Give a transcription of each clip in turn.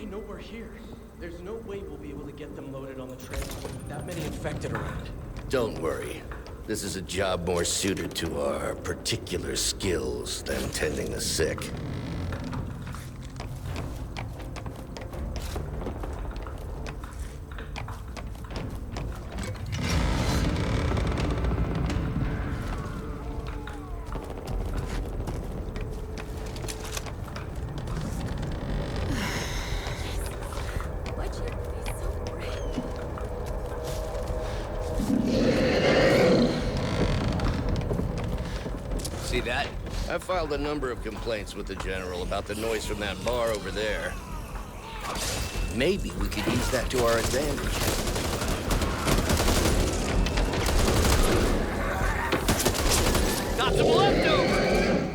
they know we're here? There's no way we'll be able to get them loaded on the transport with that many infected around. Don't worry. This is a job more suited to our particular skills than tending the sick. See that? I filed a number of complaints with the General about the noise from that bar over there. Maybe we could use that to our advantage. Got some leftovers!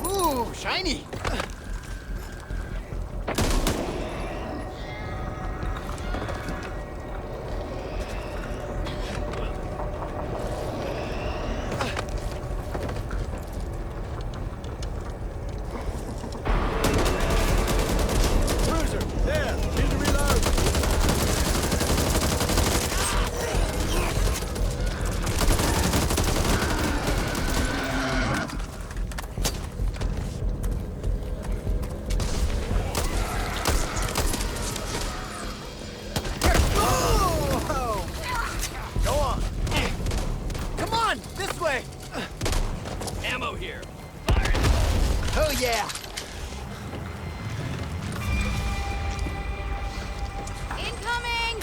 Ooh, shiny! Ammo here. Fire it! Oh yeah! Incoming!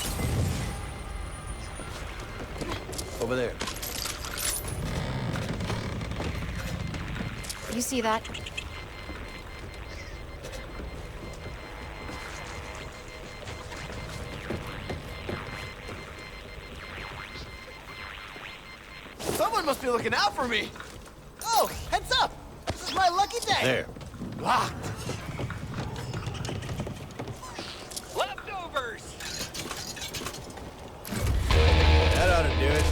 Over there. You see that? Someone must be looking out for me! Oh, heads up! This is my lucky day! There. Locked! Leftovers! That ought to do it.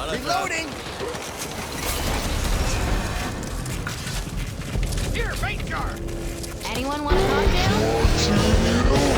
Reloading! Here, bait jar! Anyone want a cocktail?